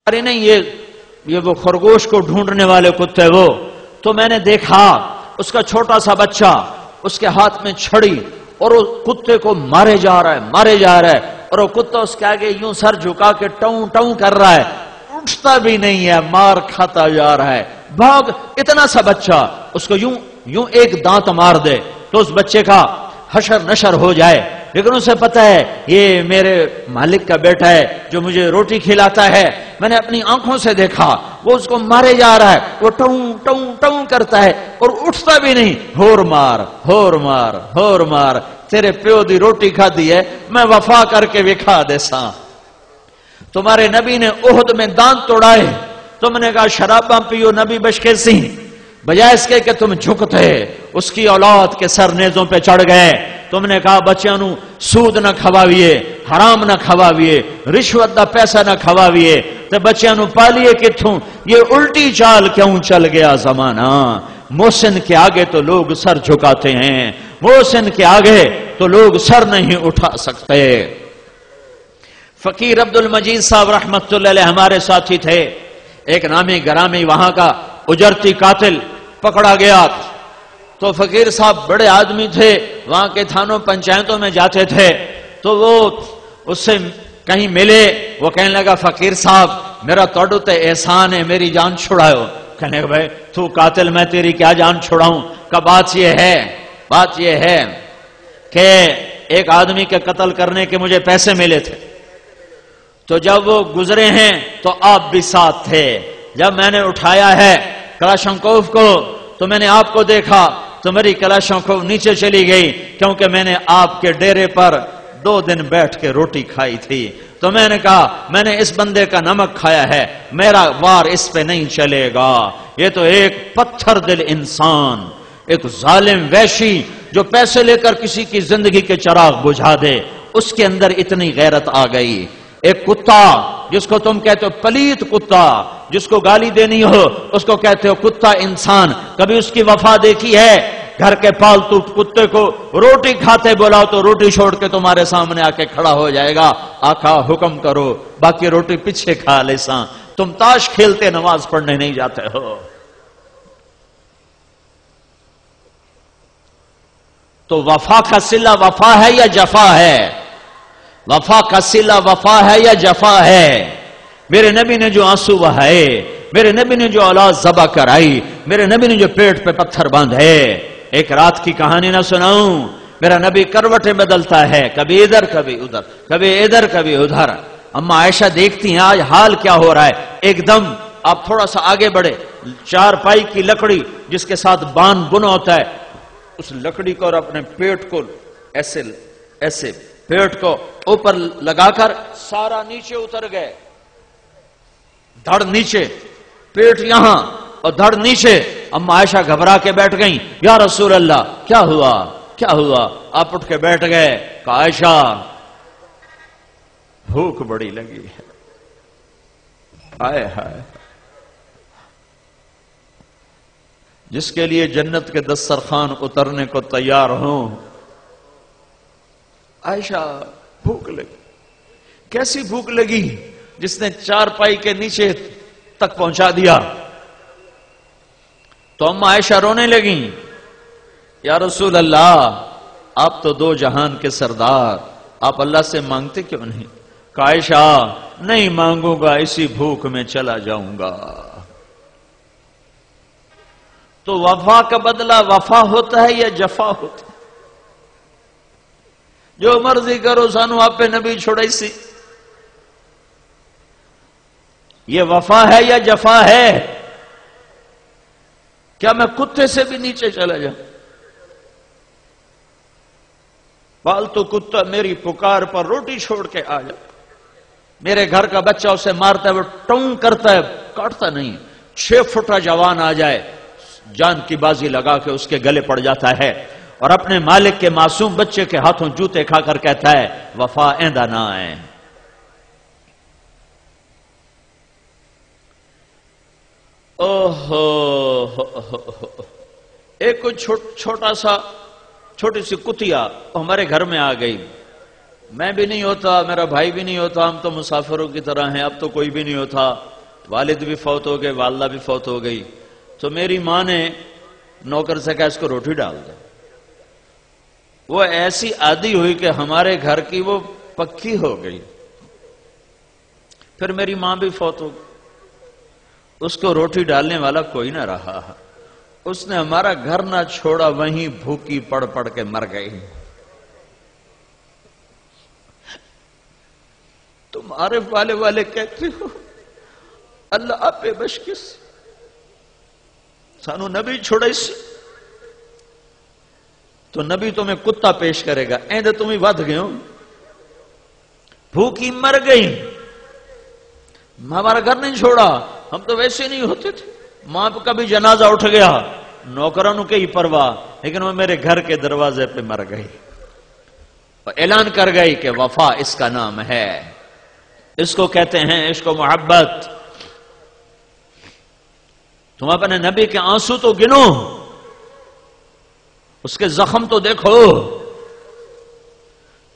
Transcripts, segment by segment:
ارے نہیں یہ وہ خرگوش کو ڈھونڈنے والے کتے وہ، تو میں نے دیکھا اس کا چھوٹا سا بچہ، اس کے ہاتھ میں چھڑی، اور وہ کتے کو مارے جا رہا ہے، اور وہ کتا اس کے آگے یوں سر جھکا کے ٹوں ٹوں کر رہا ہے، اٹھتا بھی نہیں ہے، مار کھاتا جا رہا ہے۔ بھاگ، اتنا سا بچہ اس کو یوں ایک دانت مار دے تو اس بچے کا حشر نشر ہو جائے، لیکن اسے پتا ہے یہ میرے مالک کا بیٹا ہے جو مجھے روٹی کھلاتا ہے۔ میں نے اپنی آنکھوں سے دیکھا وہ اس کو مارے جا رہا ہے، وہ ٹوں ٹوں ٹوں کرتا ہے اور اٹھتا بھی نہیں۔ ہور مار، تیرے پیو دی روٹی کھا دی ہے، میں وفا کر کے وکھا دے ساں۔ تمہارے نبی نے احد میں دانت توڑائے، تم نے کہا شراباں پیو نبی بشکے سی، بجائے اس کے کہ تم جھکتے اس کی اولاد کے سر نیزوں پہ چڑھ گئے۔ تم نے کہا بچیاں نو سود نہ کھواویے، حرام نہ کھواویے، رشوت دا پیسہ نہ کھواویے، تے بچیاں نو پالیے کتھوں؟ یہ الٹی چال کیوں چل گیا زمانہ؟ محسن کے آگے تو لوگ سر جھکاتے ہیں، محسن کے آگے تو لوگ سر نہیں اٹھا سکتے۔ فقیر عبد المجید صاحب رحمت اللہ علیہ ہمارے ساتھی تھے، ایک نامی گرامی وہاں کا اجرتی قاتل پکڑا گیا، تو فقیر صاحب بڑے آدمی تھے، وہاں کے تھانوں پنچایتوں میں جاتے تھے، تو وہ اس سے کہیں ملے، وہ کہنے لگا فقیر صاحب میرا توڑو تے احسان ہے، میری جان چھڑاؤ۔ کہنے لگا بھائی تو قاتل، میں تیری کیا جان چھڑاؤں؟ کہ بات یہ ہے کہ ایک آدمی کے قتل کرنے کے مجھے پیسے ملے تھے، تو جب وہ گزرے ہیں تو آپ بھی ساتھ تھے، جب میں نے اٹھایا ہے کلاشنکوف کو تو میں نے آپ کو دیکھا تو میری کلاشنکوف نیچے چلی گئی، کیونکہ میں نے آپ کے ڈیرے پر 2 دن بیٹھ کے روٹی کھائی تھی۔ تو میں نے کہا میں نے اس بندے کا نمک کھایا ہے، میرا وار اس پہ نہیں چلے گا۔ یہ تو ایک پتھر دل انسان، ایک ظالم وحشی جو پیسے لے کر کسی کی زندگی کے چراغ بجھا دے، اس کے اندر اتنی غیرت آ گئی۔ ایک کتا جس کو تم کہتے ہو پلیت کتا، جس کو گالی دینی ہو اس کو کہتے ہو کتا انسان، کبھی اس کی وفا دیکھی ہے؟ گھر کے پالتو کتے کو روٹی کھاتے بلاؤ تو روٹی چھوڑ کے تمہارے سامنے آ کے کھڑا ہو جائے گا، آقا حکم کرو، باقی روٹی پیچھے کھا لے ساں۔ تم تاش کھیلتے نماز پڑھنے نہیں جاتے ہو۔ تو وفا کا صلہ وفا ہے یا جفا ہے؟ وفا کا صلہ وفا ہے یا جفا ہے؟ میرے نبی نے جو آنسو بہائے، میرے نبی نے جو اولاد ذبح کرائی، میرے نبی نے جو پیٹ پہ پتھر باندھے، ایک رات کی کہانی نہ سناؤں؟ میرا نبی کروٹیں بدلتا ہے، کبھی ادھر کبھی ادھر، کبھی ادھر کبھی ادھر۔ اما عائشہ دیکھتی ہیں آج حال کیا ہو رہا ہے۔ ایک دم آپ تھوڑا سا آگے بڑھے، 4 پائی کی لکڑی جس کے ساتھ بان بنا ہوتا ہے، اس لکڑی کو اور اپنے پیٹ کو ایسے پیٹ کو اوپر لگا کر سارا نیچے اتر گئے، دھڑ نیچے، پیٹ یہاں اور دھڑ نیچے۔ اما عائشہ گھبرا کے بیٹھ گئیں، یا رسول اللہ کیا ہوا؟ آپ اٹھ کے بیٹھ گئے، کہ عائشہ بھوک بڑی لگی ہے۔ ہائے جس کے لیے جنت کے دسترخوان اترنے کو تیار ہوں، عائشہ بھوک لگی۔ کیسی بھوک لگی؟ جس نے 4 پائی کے نیچے تک پہنچا دیا۔ تو اما عائشہ رونے لگیں، یا رسول اللہ آپ تو 2 جہان کے سردار، آپ اللہ سے مانگتے کیوں نہیں؟ کہ عائشہ نہیں مانگوں گا، اسی بھوک میں چلا جاؤں گا۔ تو وفا کا بدلہ وفا ہوتا ہے یا جفا ہوتا ہے؟ جو مرضی کرو سانو آپ پہ نبی چھوڑائی سی، یہ وفا ہے یا جفا ہے؟ کیا میں کتے سے بھی نیچے چلا جاؤں؟ پالتو کتا میری پکار پر روٹی چھوڑ کے آ جائے، میرے گھر کا بچہ اسے مارتا ہے، وہ ٹوں کرتا ہے، کاٹتا نہیں، 6 فٹا جوان آ جائے، جان کی بازی لگا کے اس کے گلے پڑ جاتا ہے، اور اپنے مالک کے معصوم بچے کے ہاتھوں جوتے کھا کر کہتا ہے وفا ایندہ نہ آئے۔ ایک کوئی چھوٹی سی کتیا ہمارے گھر میں آ گئی، میں بھی نہیں ہوتا، میرا بھائی بھی نہیں ہوتا، ہم تو مسافروں کی طرح ہیں، اب تو کوئی بھی نہیں ہوتا، والد بھی فوت ہو گئے، والدہ بھی فوت ہو گئی، تو میری ماں نے نوکر سے کہا اس کو روٹی ڈال دے۔ وہ ایسی عادی ہوئی کہ ہمارے گھر کی وہ پکی ہو گئی۔ پھر میری ماں بھی فوت ہو گئی، اس کو روٹی ڈالنے والا کوئی نہ رہا، اس نے ہمارا گھر نہ چھوڑا، وہیں بھوکی پڑ پڑ کے مر گئی۔ تم عارف والے کہتے ہو اللہ آپ پہ بشکس سانو نبی چھوڑے سے تو نبی تمہیں کتا پیش کرے گا، ایندے تمہیں ود گئے ہو، بھوکی مر گئی، ہمارا گھر نہیں چھوڑا، ہم تو ویسے نہیں ہوتے تھے، ماں کا بھی جنازہ اٹھ گیا، نوکرانوں کے ہی پرواہ، لیکن وہ میرے گھر کے دروازے پہ مر گئی۔ اور اعلان کر گئی کہ وفا اس کا نام ہے، اس کو کہتے ہیں عشق و محبت۔ تم اپنے نبی کے آنسو تو گنو، اس کے زخم تو دیکھو،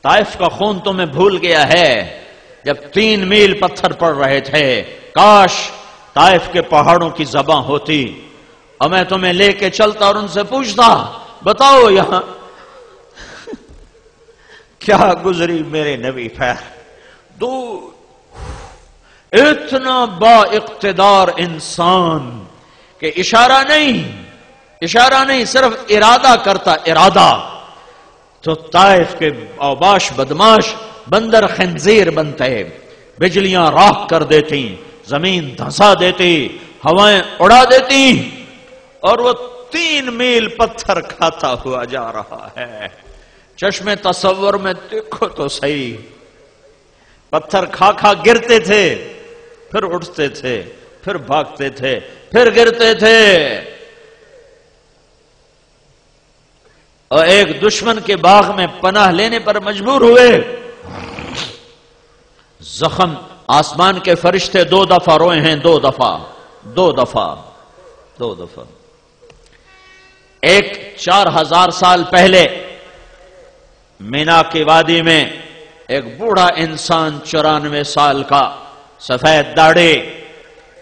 طائف کا خون تمہیں بھول گیا ہے، جب 3 میل پتھر پڑ رہے تھے، کاش طائف کے پہاڑوں کی زباں ہوتی اور میں تمہیں لے کے چلتا اور ان سے پوچھتا بتاؤ یہاں کیا گزری میرے نبی پر، دور اتنا با اقتدار انسان کہ اشارہ نہیں صرف ارادہ کرتا، ارادہ تو طائف کے اوباش بدماش بندر خنزیر بنتے، بجلیاں راکھ کر دیتی، زمین دھسا دیتی، ہوائیں اڑا دیتی، اور وہ 3 میل پتھر کھاتا ہوا جا رہا ہے۔ چشم تصور میں دیکھو تو صحیح، پتھر کھا کھا گرتے تھے، پھر اٹھتے تھے، پھر بھاگتے تھے، پھر گرتے تھے، اور ایک دشمن کے باغ میں پناہ لینے پر مجبور ہوئے۔ زخم آسمان کے فرشتے 2 دفعہ روئے ہیں، 2 دفعہ۔ ایک 4000 سال پہلے مینا کی وادی میں ایک بوڑھا انسان 94 سال کا، سفید داڑھی،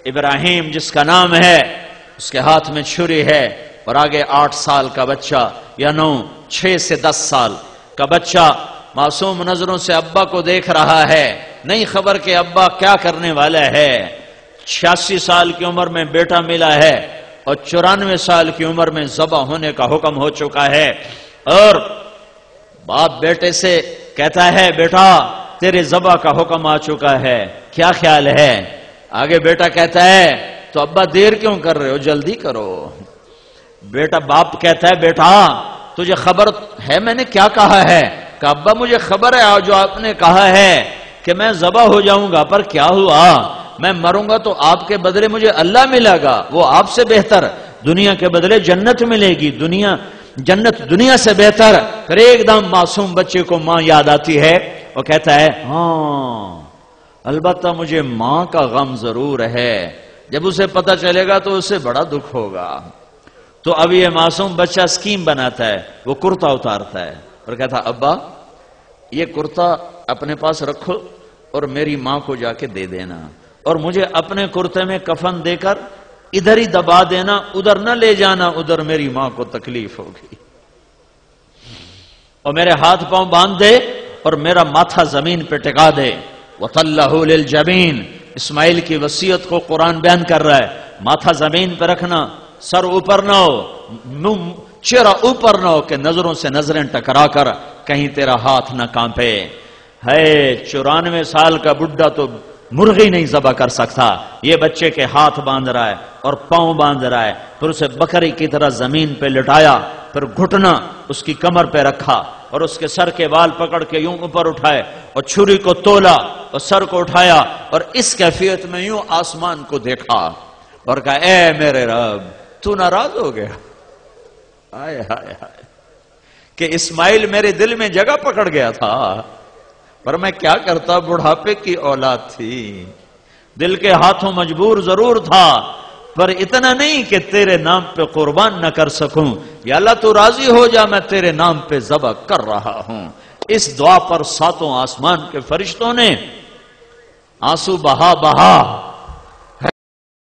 ابراہیم جس کا نام ہے، اس کے ہاتھ میں چھری ہے، اور آگے 8 سال کا بچہ یا 9، 6 سے 10 سال کا بچہ معصوم نظروں سے ابا کو دیکھ رہا ہے، نہیں خبر کہ ابا کیا کرنے والا ہے۔ 86 سال کی عمر میں بیٹا ملا ہے اور 94 سال کی عمر میں ذبح ہونے کا حکم ہو چکا ہے، اور باپ بیٹے سے کہتا ہے بیٹا تیرے ذبح کا حکم آ چکا ہے، کیا خیال ہے؟ آگے بیٹا کہتا ہے تو ابا دیر کیوں کر رہے ہو، جلدی کرو۔ بیٹا باپ کہتا ہے بیٹا تجھے خبر ہے میں نے کیا کہا ہے؟ کہ ابا مجھے خبر ہے جو آپ نے کہا ہے کہ میں ذبح ہو جاؤں گا، پر کیا ہوا، میں مروں گا تو آپ کے بدلے مجھے اللہ ملے گا، وہ آپ سے بہتر، دنیا کے بدلے جنت ملے گی، جنت دنیا سے بہتر۔ پھر ایک دم معصوم بچے کو ماں یاد آتی ہے، وہ کہتا ہے ہاں البتہ مجھے ماں کا غم ضرور ہے، جب اسے پتہ چلے گا تو اسے بڑا دکھ ہوگا۔ تو اب یہ معصوم بچہ سکیم بناتا ہے، وہ کرتا اتارتا ہے اور کہتا ابا یہ کرتا اپنے پاس رکھو اور میری ماں کو جا کے دے دینا، اور مجھے اپنے کرتے میں کفن دے کر ادھر ہی دبا دینا، ادھر نہ لے جانا، ادھر میری ماں کو تکلیف ہوگی، اور میرے ہاتھ پاؤں باندھ دے اور میرا ماتھا زمین پہ ٹکا دے۔ وَطَلَّهُ لِلْجَبِينَ، اسماعیل کی وصیت کو قرآن بیان کر رہا ہے، ماتھا زمین پہ رکھنا، سر اوپر نہ ہو، چہرہ اوپر نہ ہو کہ نظروں سے نظریں ٹکرا کر کہیں تیرا ہاتھ نہ کانپے۔ ہے 94 سال کا بڈھا تو مرغی نہیں ذبح کر سکتا، یہ بچے کے ہاتھ باندھ رہا ہے اور پاؤں باندھ رہا ہے، پھر اسے بکری کی طرح زمین پہ لٹایا، پھر گھٹنا اس کی کمر پہ رکھا اور اس کے سر کے بال پکڑ کے یوں اوپر اٹھائے اور چھری کو تولا اور سر کو اٹھایا اور اس کیفیت میں یوں آسمان کو دیکھا اور کہا اے میرے رب تو ناراض ہو گیا؟ آئے ہائے ہائے کہ اسماعیل میرے دل میں جگہ پکڑ گیا تھا، پر میں کیا کرتا، بڑھاپے کی اولاد تھی، دل کے ہاتھوں مجبور ضرور تھا، پر اتنا نہیں کہ تیرے نام پہ قربان نہ کر سکوں، یا اللہ تو راضی ہو جا میں تیرے نام پہ ذبح کر رہا ہوں۔ اس دعا پر 7 آسمان کے فرشتوں نے آنسو بہا